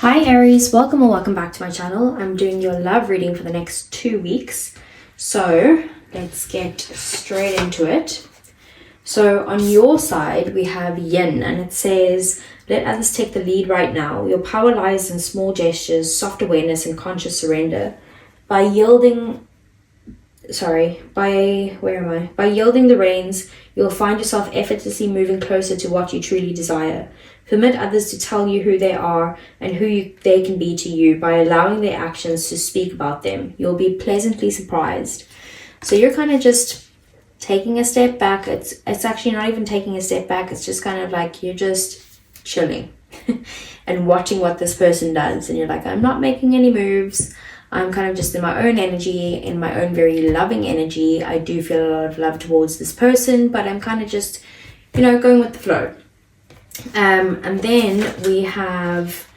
Hi Aries, welcome or welcome back to my channel. I'm doing your love reading for the next 2 weeks. So let's get straight into it. So on your side, we have Yin, and it says, let others take the lead right now. Your power lies in small gestures, soft awareness, and conscious surrender. By yielding the reins, you'll find yourself effortlessly moving closer to what you truly desire. Permit others to tell you who they are and they can be to you by allowing their actions to speak about them. You'll be pleasantly surprised. So you're kind of just taking a step back. It's actually not even taking a step back. It's just kind of like you're just chilling and watching what this person does. And you're like, I'm not making any moves. I'm kind of just in my own energy, in my own very loving energy. I do feel a lot of love towards this person, but I'm kind of just, going with the flow. And then we have,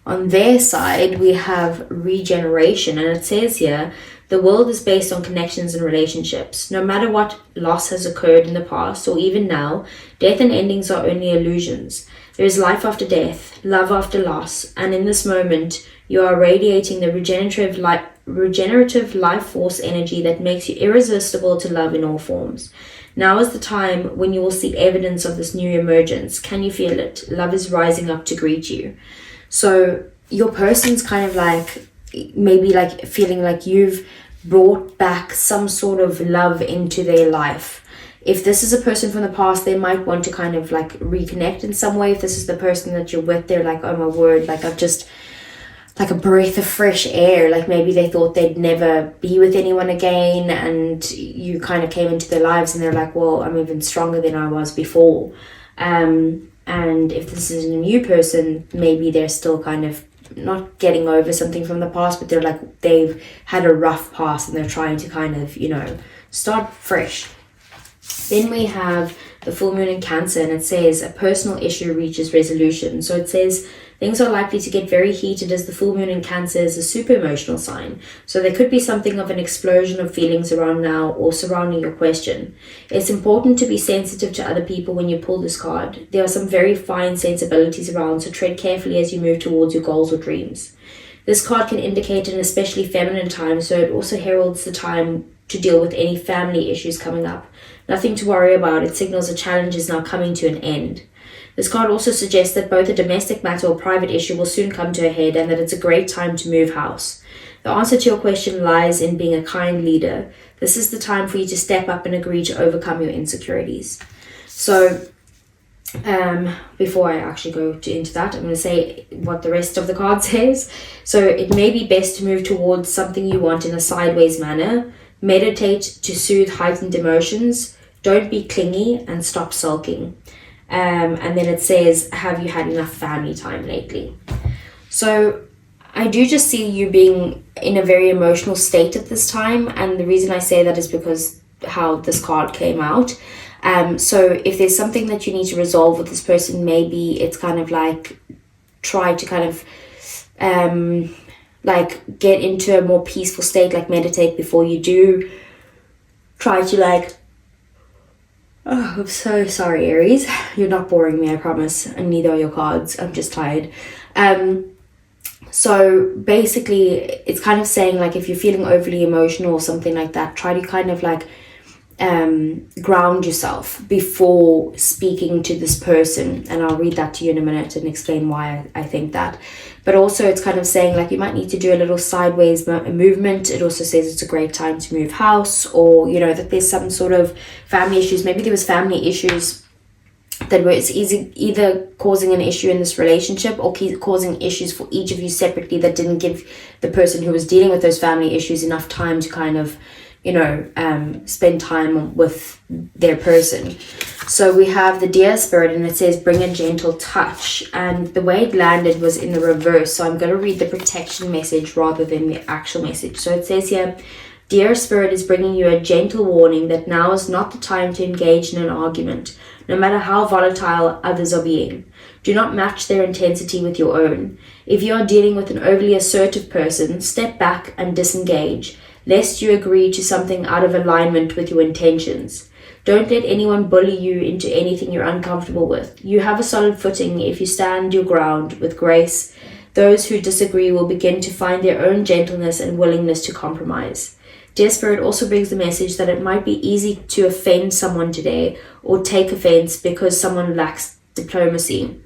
on their side, we have regeneration. And it says here, the world is based on connections and relationships. No matter what loss has occurred in the past or even now, death and endings are only illusions. There is life after death, love after loss. And in this moment, you are radiating the regenerative life force energy that makes you irresistible to love in all forms. Now is the time when you will see evidence of this new emergence. Can you feel it? Love is rising up to greet you. So your person's kind of like, maybe like feeling like you've brought back some sort of love into their life. If this is a person from the past, they might want to kind of like reconnect in some way. If this is the person that you're with, they're like, oh my word, like I've just, like a breath of fresh air. Like maybe they thought they'd never be with anyone again, and you kind of came into their lives and they're like, well, I'm even stronger than I was before. And if this is a new person, maybe they're still kind of not getting over something from the past, but they're like, they've had a rough past and they're trying to kind of, start fresh. Then we have the full moon in Cancer, and it says a personal issue reaches resolution. So it says things are likely to get very heated as the full moon in Cancer is a super emotional sign. So there could be something of an explosion of feelings around now or surrounding your question. It's important to be sensitive to other people when you pull this card. There are some very fine sensibilities around, so tread carefully as you move towards your goals or dreams. This card can indicate an especially feminine time, so it also heralds the time to deal with any family issues coming up. Nothing to worry about. It signals a challenge is now coming to an end. This card also suggests that both a domestic matter or private issue will soon come to a head, and that it's a great time to move house. The answer to your question lies in being a kind leader. This is the time for you to step up and agree to overcome your insecurities. So before I actually go into that, I'm going to say what the rest of the card says. So it may be best to move towards something you want in a sideways manner. Meditate to soothe heightened emotions. Don't be clingy and stop sulking. And then it says, have you had enough family time lately? So I do just see you being in a very emotional state at this time. And the reason I say that is because how this card came out. So if there's something that you need to resolve with this person, maybe it's kind of like try to kind of like get into a more peaceful state, like meditate before you do. Try to like, oh, I'm so sorry, Aries. You're not boring me, I promise. And neither are your cards. I'm just tired. So basically, it's kind of saying like if you're feeling overly emotional or something like that, try to kind of like ground yourself before speaking to this person. And I'll read that to you in a minute and explain why I think that. But also it's kind of saying like you might need to do a little sideways movement. It also says it's a great time to move house, or that there's some sort of family issues. Maybe there was family issues that was either causing an issue in this relationship or causing issues for each of you separately that didn't give the person who was dealing with those family issues enough time to kind of spend time with their person. So we have the Deer Spirit, and it says bring a gentle touch, and the way it landed was in the reverse. So I'm going to read the protection message rather than the actual message. So it says here, Dear Spirit is bringing you a gentle warning that now is not the time to engage in an argument, no matter how volatile others are being. Do not match their intensity with your own. If you are dealing with an overly assertive person, step back and disengage, lest you agree to something out of alignment with your intentions. Don't let anyone bully you into anything you're uncomfortable with. You have a solid footing if you stand your ground with grace. Those who disagree will begin to find their own gentleness and willingness to compromise. Dear Spirit also brings the message that it might be easy to offend someone today or take offense because someone lacks diplomacy.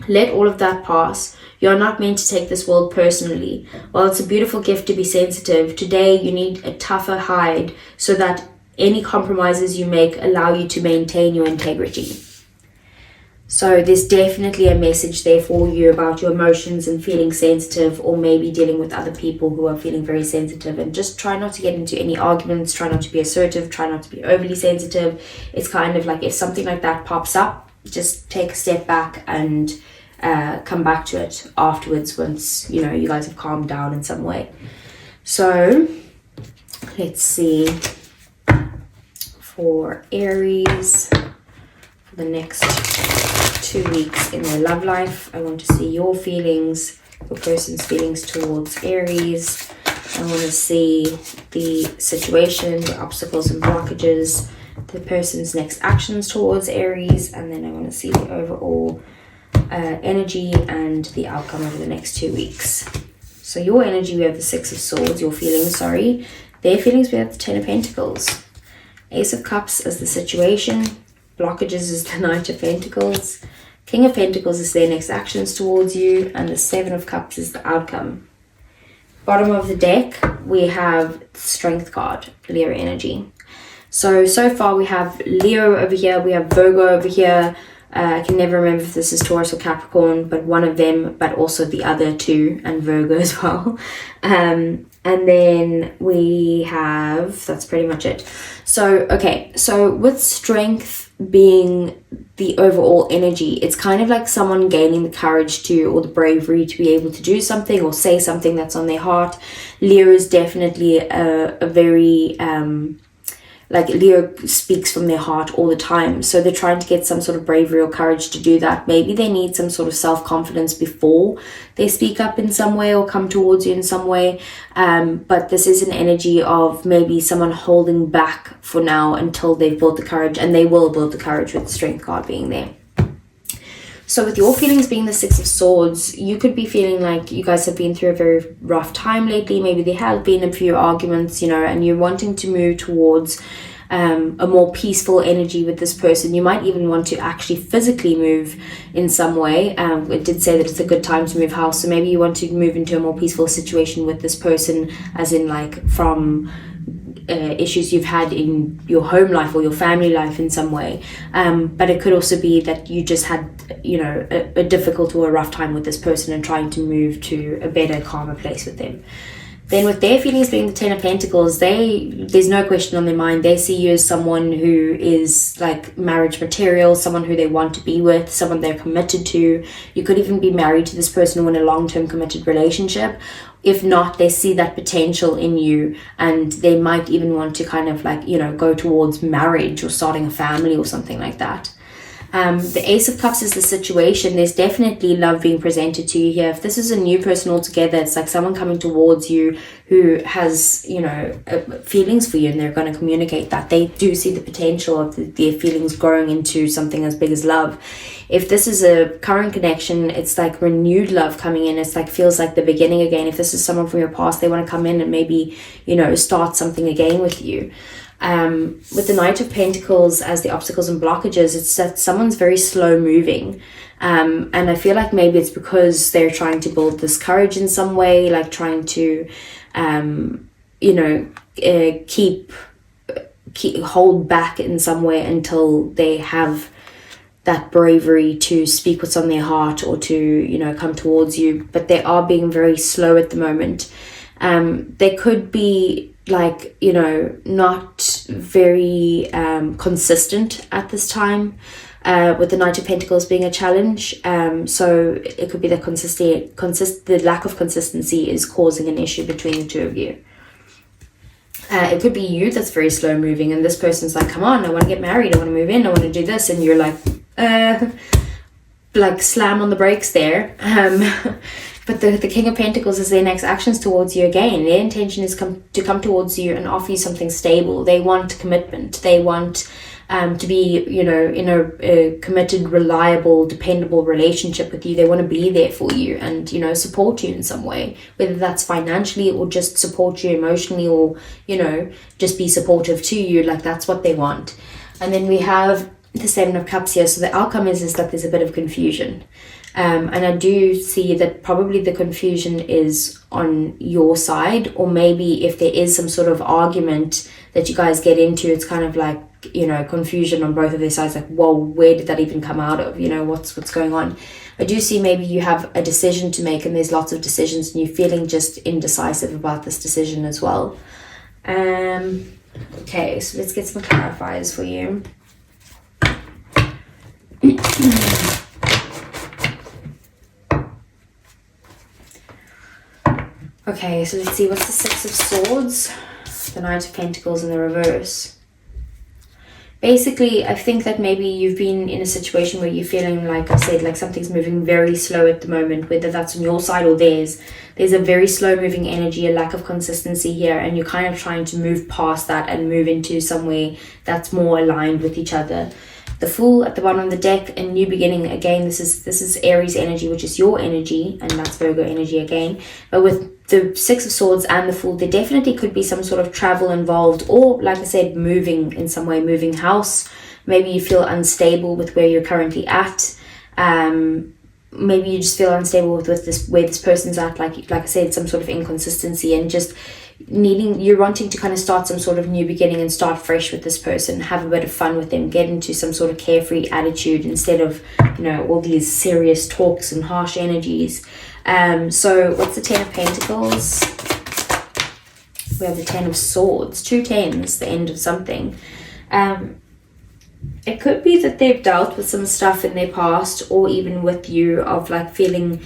Let all of that pass. You are not meant to take this world personally. While it's a beautiful gift to be sensitive, today you need a tougher hide so that any compromises you make allow you to maintain your integrity. So there's definitely a message there for you about your emotions and feeling sensitive, or maybe dealing with other people who are feeling very sensitive, and just try not to get into any arguments, try not to be assertive, try not to be overly sensitive. It's kind of like if something like that pops up, just take a step back and come back to it afterwards once, you know, you guys have calmed down in some way. So let's see for Aries for the next 2 weeks in their love life. I want to see your feelings, your person's feelings towards Aries. I want to see the situation, the obstacles and blockages, the person's next actions towards Aries, and then I want to see the overall energy and the outcome over the next 2 weeks. So your energy, we have the Six of Swords, your feelings, sorry. Their feelings, we have the Ten of Pentacles. Ace of Cups is the situation. Blockages is the Knight of Pentacles. King of Pentacles is their next actions towards you, and the Seven of Cups is the outcome. Bottom of the deck, we have the Strength card, Leo energy. So far we have Leo over here, we have Virgo over here. I can never remember if this is Taurus or Capricorn, but one of them, but also the other two, and Virgo as well. And then we have, that's pretty much it. So, okay, so with Strength being the overall energy, it's kind of like someone gaining the courage to, or the bravery to be able to do something or say something that's on their heart. Leo is definitely a very... like Leo speaks from their heart all the time, so they're trying to get some sort of bravery or courage to do that. Maybe they need some sort of self-confidence before they speak up in some way or come towards you in some way, but this is an energy of maybe someone holding back for now until they've built the courage, and they will build the courage with the Strength card being there. So with your feelings being the Six of Swords, you could be feeling like you guys have been through a very rough time lately. Maybe there have been a few arguments, you know, and you're wanting to move towards a more peaceful energy with this person. You might even want to actually physically move in some way. It did say that it's a good time to move house, so maybe you want to move into a more peaceful situation with this person, as in like from issues you've had in your home life or your family life in some way, but it could also be that you just had, you know, a difficult or a rough time with this person and trying to move to a better, calmer place with them. Then with their feelings being the Ten of Pentacles, there's no question on their mind. They see you as someone who is like marriage material, someone who they want to be with, someone they're committed to. You could even be married to this person or in a long-term committed relationship. If not, they see that potential in you, and they might even want to kind of like, you know, go towards marriage or starting a family or something like that. The Ace of Cups is the situation. There's definitely love being presented to you here. If this is a new person altogether, it's like someone coming towards you who has, you know, feelings for you, and they're going to communicate that. They do see the potential of their feelings growing into something as big as love. If this is a current connection, it's like renewed love coming in. It's like feels like the beginning again. If this is someone from your past, they want to come in and maybe, you know, start something again with you. With the Knight of Pentacles as the obstacles and blockages, it's that someone's very slow moving, and I feel like maybe it's because they're trying to build this courage in some way, like trying to you know, keep hold back in some way until they have that bravery to speak what's on their heart or to, you know, come towards you. But they are being very slow at the moment. They could be like, you know, not very consistent at this time, with the Knight of Pentacles being a challenge. So it could be that the lack of consistency is causing an issue between the two of you. It could be you that's very slow moving, and this person's like, come on, I want to get married, I want to move in, I want to do this, and you're like slam on the brakes there. But the King of Pentacles is their next actions towards you again. Their intention is to come towards you and offer you something stable. They want commitment. They want to be, you know, in a committed, reliable, dependable relationship with you. They want to be there for you and, you know, support you in some way, whether that's financially or just support you emotionally, or, you know, just be supportive to you. Like, that's what they want. And then we have the Seven of Cups here. So the outcome is that there's a bit of confusion. And I do see that probably the confusion is on your side, or maybe if there is some sort of argument that you guys get into, it's kind of like, you know, confusion on both of their sides, like, whoa, where did that even come out of? You know, what's going on? I do see maybe you have a decision to make, and there's lots of decisions, and you're feeling just indecisive about this decision as well. Okay, so let's get some clarifiers for you. Okay, so let's see, what's the Six of Swords, the Knight of Pentacles in the reverse. Basically, I think that maybe you've been in a situation where you're feeling, like I said, like something's moving very slow at the moment, whether that's on your side or theirs. There's a very slow moving energy, a lack of consistency here, and you're kind of trying to move past that and move into somewhere that's more aligned with each other. The Fool at the bottom of the deck, a new beginning. Again, this is Aries energy, which is your energy, and that's Virgo energy again. But with the Six of Swords and the Fool, there definitely could be some sort of travel involved, or, like I said, moving in some way, moving house. Maybe you feel unstable with where you're currently at. Maybe you just feel unstable with this, where this person's at, like I said, some sort of inconsistency, and just you're wanting to kind of start some sort of new beginning and start fresh with this person, have a bit of fun with them, get into some sort of carefree attitude instead of, you know, all these serious talks and harsh energies. So what's the Ten of Pentacles? We have the Ten of Swords, two tens, the end of something. It could be that they've dealt with some stuff in their past, or even with you, of like feeling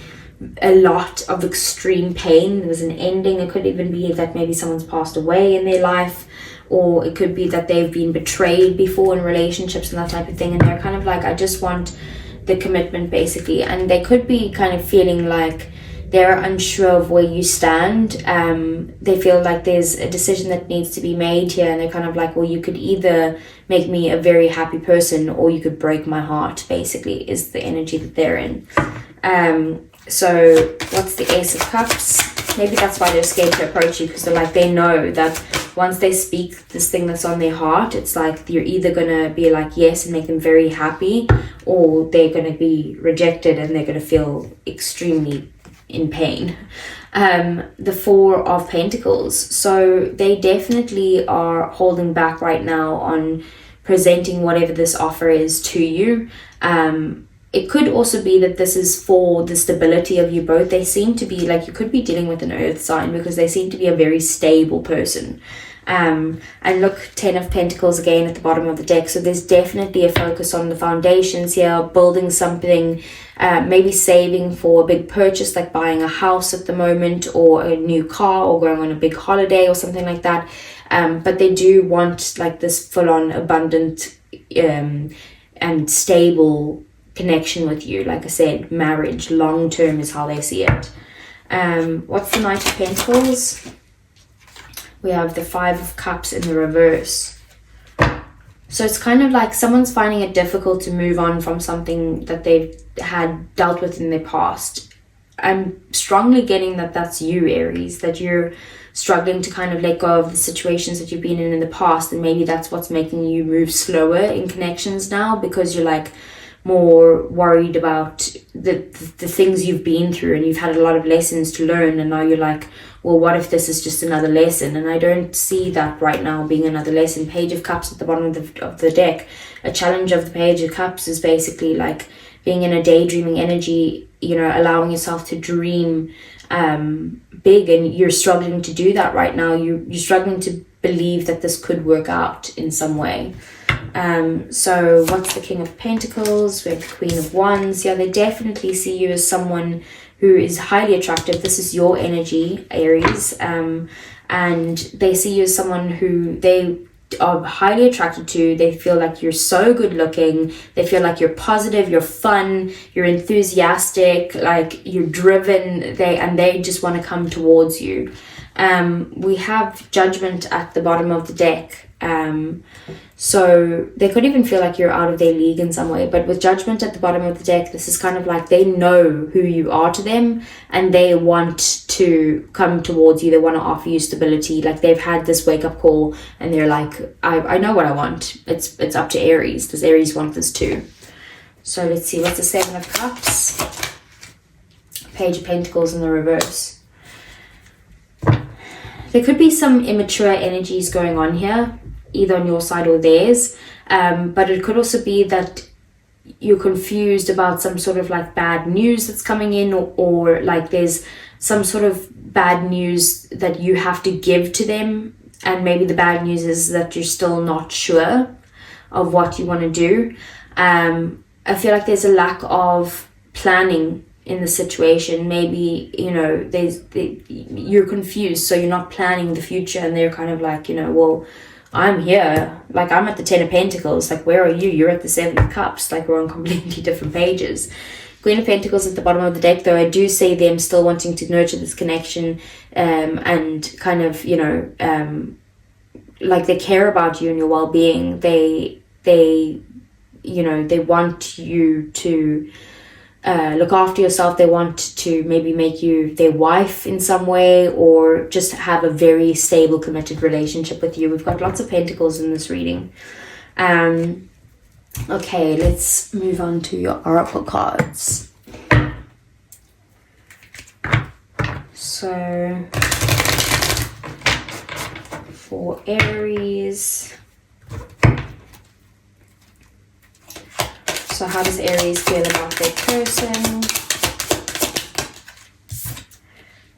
a lot of extreme pain. There was an ending. It could even be that maybe someone's passed away in their life, or it could be that they've been betrayed before in relationships and that type of thing, and they're kind of like, I just want the commitment, basically. And they could be kind of feeling like they're unsure of where you stand. They feel like there's a decision that needs to be made here, and they're kind of like, well, you could either make me a very happy person, or you could break my heart, basically, is the energy that they're in. So what's the Ace of Cups? Maybe that's why they're scared to approach you, because they're like, they know that once they speak this thing that's on their heart, it's like you're either gonna be like yes and make them very happy, or they're gonna be rejected and they're gonna feel extremely in pain. The Four of Pentacles. So they definitely are holding back right now on presenting whatever this offer is to you. It could also be that this is for the stability of you both. They seem to be like, you could be dealing with an earth sign, because they seem to be a very stable person. And look, Ten of Pentacles again at the bottom of the deck. So there's definitely a focus on the foundations here, building something, maybe saving for a big purchase, like buying a house at the moment, or a new car, or going on a big holiday or something like that. But they do want like this full-on abundant and stable connection with you. Like I said, marriage, long term is how they see it. What's the Knight of Pentacles? We have the Five of Cups in the reverse. So it's kind of like someone's finding it difficult to move on from something that they've had dealt with in their past. I'm strongly getting that that's you, Aries, that you're struggling to kind of let go of the situations that you've been in the past, and maybe that's what's making you move slower in connections now, because you're like more worried about the things you've been through, and you've had a lot of lessons to learn, and now you're like, well, what if this is just another lesson? And I don't see that right now being another lesson. Page of Cups at the bottom of the deck. A challenge of the Page of Cups is basically like being in a daydreaming energy, you know, allowing yourself to dream big, and you're struggling to do that right now. You're struggling to believe that this could work out in some way. So what's the King of Pentacles? We have the Queen of Wands. Yeah, they definitely see you as someone who is highly attractive. This is your energy, Aries, and they see you as someone who they are highly attracted to. They feel like you're so good looking. They feel like you're positive, you're fun, you're enthusiastic, like you're driven. They just want to come towards you. We have Judgment at the bottom of the deck. So they could even feel like you're out of their league in some way, but with Judgment at the bottom of the deck, this is kind of like they know who you are to them, and they want to come towards you. They want to offer you stability. Like they've had this wake up call and they're like, I know what I want. It's up to Aries. Does Aries want this too? So let's see, what's the Seven of Cups? Page of Pentacles in the reverse. There could be some immature energies going on here, either on your side or theirs, but it could also be that you're confused about some sort of like bad news that's coming in, or like there's some sort of bad news that you have to give to them, and maybe the bad news is that you're still not sure of what you want to do. I feel like there's a lack of planning in the situation. Maybe, you know, you're confused, so you're not planning the future, and they're kind of like, you know, well, I'm here, like I'm at the Ten of Pentacles, like where are you? You're at the Seven of Cups, like we're on completely different pages. Queen of Pentacles at the bottom of the deck, though, I do see them still wanting to nurture this connection, and kind of, you know, like they care about you and your well-being. They you know, they want you to look after yourself. They want to maybe make you their wife in some way, or just have a very stable, committed relationship with you. We've got lots of pentacles in this reading. Okay, let's move on to your oracle cards. So for Aries, so how does Aries feel about their person?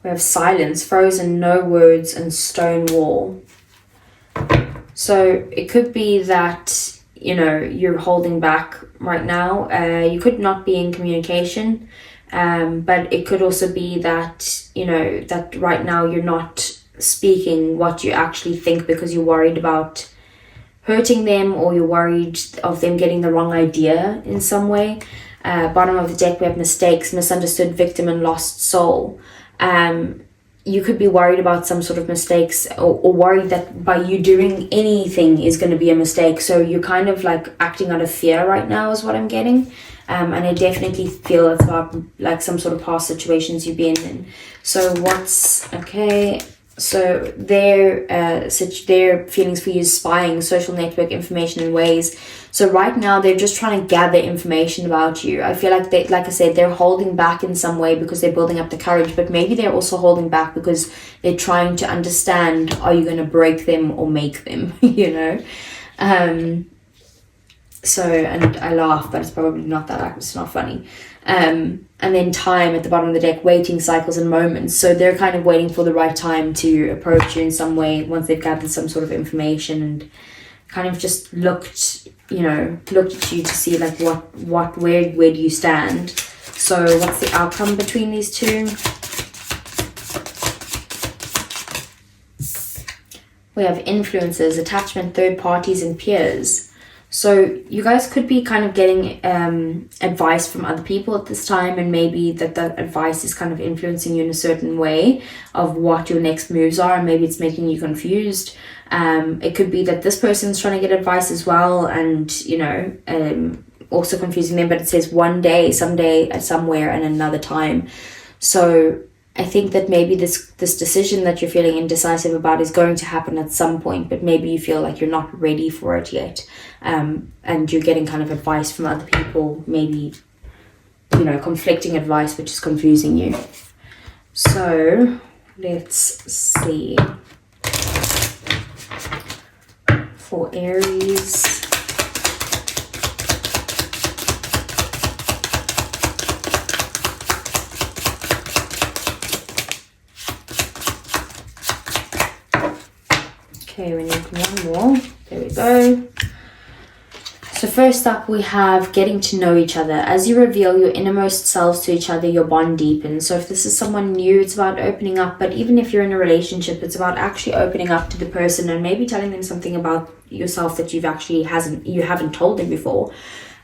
We have silence, frozen, no words, and stone wall. So it could be that, you know, you're holding back right now. You could not be in communication, but it could also be that, you know, that right now you're not speaking what you actually think because you're worried about hurting them, or you're worried of them getting the wrong idea in some way. Bottom of the deck, we have mistakes, misunderstood, victim, and lost soul. You could be worried about some sort of mistakes, or worried that by you doing anything is going to be a mistake. So you're kind of like acting out of fear right now is what I'm getting. And I definitely feel it's about like some sort of past situations you've been in. So so their feelings for you is spying, social network information in ways. So right now they're just trying to gather information about you. I feel like they, like I said, they're holding back in some way because they're building up the courage, but maybe they're also holding back because they're trying to understand, are you going to break them or make them, you know? So, and I laugh, but it's probably not that, it's not funny. And then time at the bottom of the deck, waiting, cycles, and moments. So they're kind of waiting for the right time to approach you in some way once they've gathered some sort of information, and kind of just looked at you to see like where do you stand. So what's the outcome between these two? We have influences, attachment, third parties, and peers. So you guys could be kind of getting advice from other people at this time, and maybe that advice is kind of influencing you in a certain way of what your next moves are, and maybe it's making you confused. It could be that this person's trying to get advice as well, and, you know, also confusing them, but it says one day, someday, somewhere, and another time. So I think that maybe this decision that you're feeling indecisive about is going to happen at some point, but maybe you feel like you're not ready for it yet. And you're getting kind of advice from other people, maybe, you know, conflicting advice, which is confusing you. So let's see. For Aries, okay, we need one more. There we go. So first up, we have getting to know each other. As you reveal your innermost selves to each other, your bond deepens. So if this is someone new, it's about opening up. But even if you're in a relationship, it's about actually opening up to the person and maybe telling them something about yourself that you haven't told them before.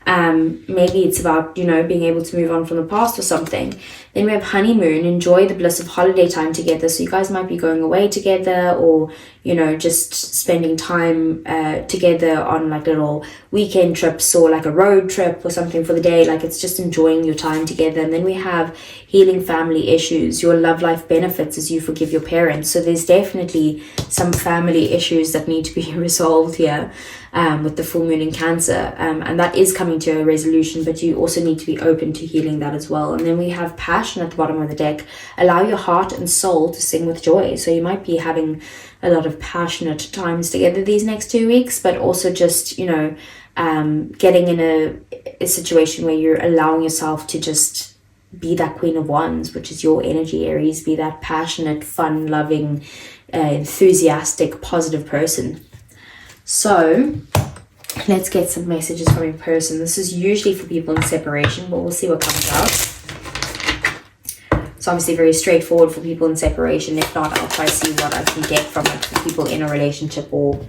Maybe it's about, you know, being able to move on from the past or something. Then we have honeymoon, enjoy the bliss of holiday time together. So you guys might be going away together, or, you know, just spending time together on like little weekend trips or like a road trip or something for the day. Like, it's just enjoying your time together. And then we have healing family issues. Your love life benefits as you forgive your parents. So there's definitely some family issues that need to be resolved here with the full moon in Cancer. And that is coming to a resolution, but you also need to be open to healing that as well. And then we have passion at the bottom of the deck. Allow your heart and soul to sing with joy. So you might be having a lot of passionate times together these next 2 weeks, but also just, you know, getting in a situation where you're allowing yourself to just be that Queen of Wands, which is your energy, Aries. Be that passionate, fun, loving, enthusiastic, positive person. So let's get some messages from your person. This is usually for people in separation, but we'll see what comes out. It's obviously very straightforward for people in separation. If not, I'll try to see what I can get from it for people in a relationship or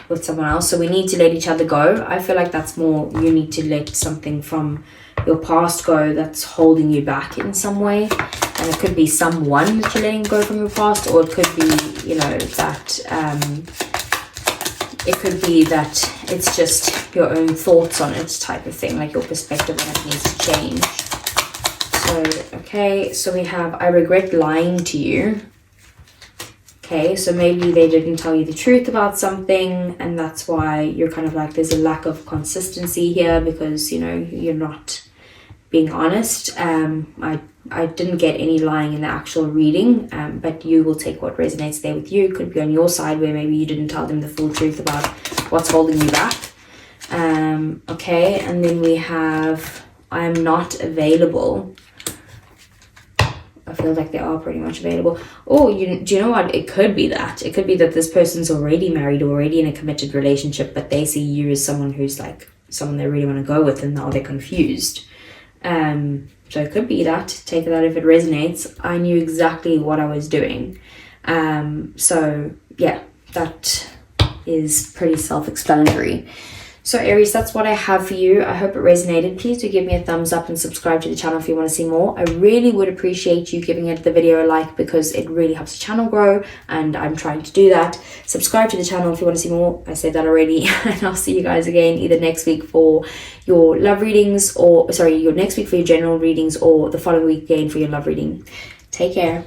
with someone else. So we need to let each other go. I feel like that's more, you need to let something from your past go that's holding you back in some way. And it could be someone that you're letting go from your past, or it could be, you know, that it could be that it's just your own thoughts on it type of thing, like your perspective on it needs to change. So, okay, so we have, I regret lying to you. Okay, so maybe they didn't tell you the truth about something, and that's why you're kind of like, there's a lack of consistency here because, you know, you're not being honest. I didn't get any lying in the actual reading, but you will take what resonates there with you. It could be on your side where maybe you didn't tell them the full truth about what's holding you back. Okay, and then we have, I'm not available. I feel like they are pretty much available. Oh, do you know what? It could be that. It could be that this person's already married, already in a committed relationship, but they see you as someone who's like, someone they really want to go with, and now they're confused. So it could be that. Take that if it resonates. I knew exactly what I was doing. So yeah, that is pretty self-explanatory. So Aries, that's what I have for you. I hope it resonated. Please do give me a thumbs up and subscribe to the channel if you want to see more. I really would appreciate you giving the video a like, because it really helps the channel grow, and I'm trying to do that. Subscribe to the channel if you want to see more. I said that already. And I'll see you guys again either next week for your love readings, or sorry, your next week for your general readings, or the following week again for your love reading. Take care.